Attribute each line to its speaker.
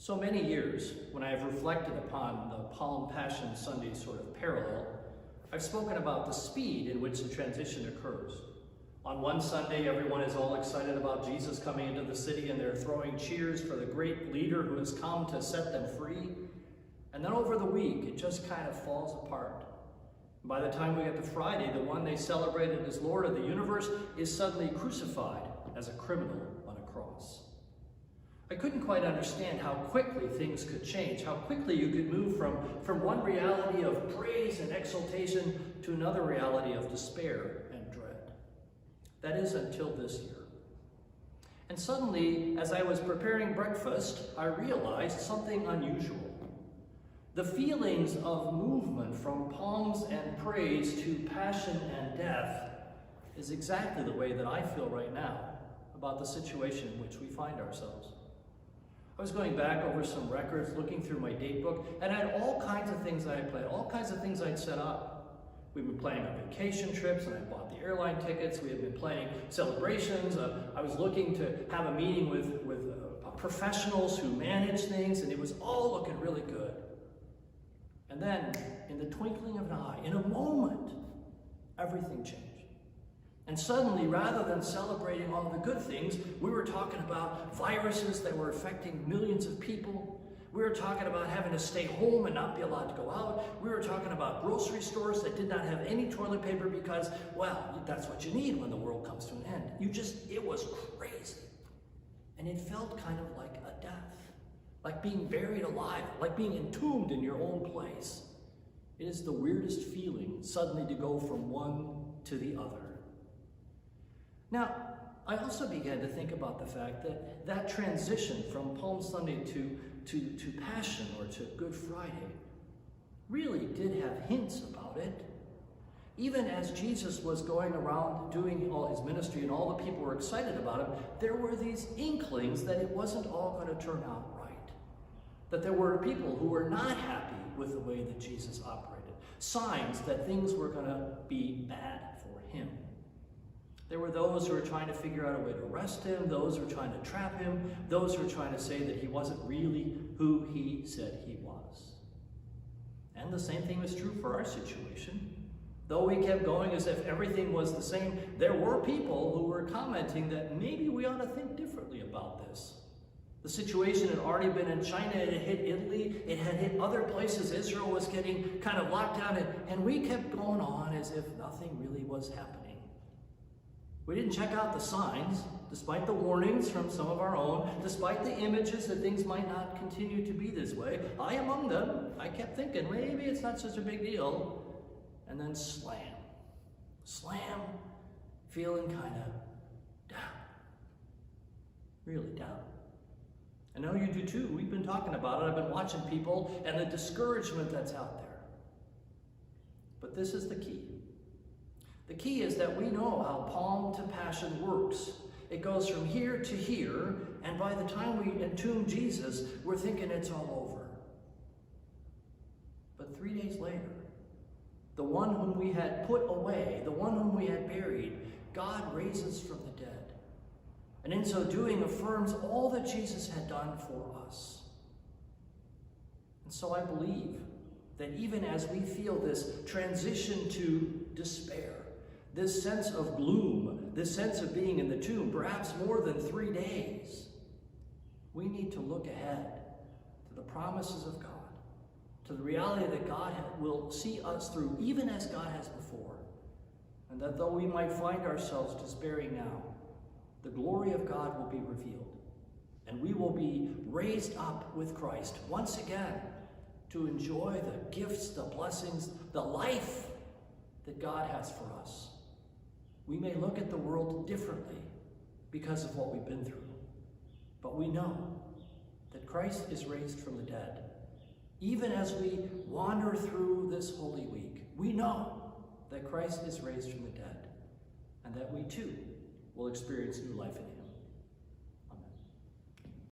Speaker 1: So many years, when I have reflected upon the Palm Passion Sunday sort of parallel, I've spoken about the speed in which the transition occurs. On one Sunday, everyone is all excited about Jesus coming into the city, and they're throwing cheers for the great leader who has come to set them free. And then over the week, it just kind of falls apart. By the time we get to Friday, the one they celebrated as Lord of the universe is suddenly crucified as a criminal on a cross. I couldn't quite understand how quickly things could change, how quickly you could move from one reality of praise and exultation to another reality of despair and dread. That is until this year. And suddenly, as I was preparing breakfast, I realized something unusual. The feelings of movement from palms and praise to passion and death is exactly the way that I feel right now about the situation in which we find ourselves. I was going back over some records, looking through my date book, and I had all kinds of things that I had planned, all kinds of things I'd set up. We've been planning our vacation trips, and I bought the airline tickets. We had been planning celebrations. I was looking to have a meeting with professionals who manage things, and it was all looking really good. And then, in the twinkling of an eye, in a moment, everything changed. And suddenly, rather than celebrating all the good things, we were talking about viruses that were affecting millions of people. We were talking about having to stay home and not be allowed to go out. We were talking about grocery stores that did not have any toilet paper because, well, that's what you need when the world comes to an end. It was crazy. And it felt kind of like a death, like being buried alive, like being entombed in your own place. It is the weirdest feeling suddenly to go from one to the other. Now, I also began to think about the fact that transition from Palm Sunday to Passion or to Good Friday really did have hints about it. Even as Jesus was going around doing all his ministry and all the people were excited about him, there were these inklings that it wasn't all going to turn out right. That there were people who were not happy with the way that Jesus operated. Signs that things were going to be bad for him. There were those who were trying to figure out a way to arrest him, those who were trying to trap him, those who were trying to say that he wasn't really who he said he was. And the same thing was true for our situation. Though we kept going as if everything was the same, there were people who were commenting that maybe we ought to think differently about this. The situation had already been in China, it had hit Italy, it had hit other places. Israel was getting kind of locked down, and we kept going on as if nothing really was happening. We didn't check out the signs, despite the warnings from some of our own, despite the images that things might not continue to be this way. I among them, I kept thinking, maybe it's not such a big deal. And then slam, feeling kind of down, really down. I know you do too. We've been talking about it. I've been watching people and the discouragement that's out there. But this is the key. The key is that we know how Palm to Passion works. It goes from here to here, and by the time we entomb Jesus, we're thinking it's all over. But 3 days later, the one whom we had put away, the one whom we had buried, God raises from the dead. And in so doing, affirms all that Jesus had done for us. And so I believe that even as we feel this transition to despair, this sense of gloom, this sense of being in the tomb, perhaps more than 3 days, we need to look ahead to the promises of God, to the reality that God will see us through, even as God has before, and that though we might find ourselves despairing now, the glory of God will be revealed, and we will be raised up with Christ once again to enjoy the gifts, the blessings, the life that God has for us. We may look at the world differently because of what we've been through, but we know that Christ is raised from the dead. Even as we wander through this Holy Week, we know that Christ is raised from the dead, and that we too will experience new life in him.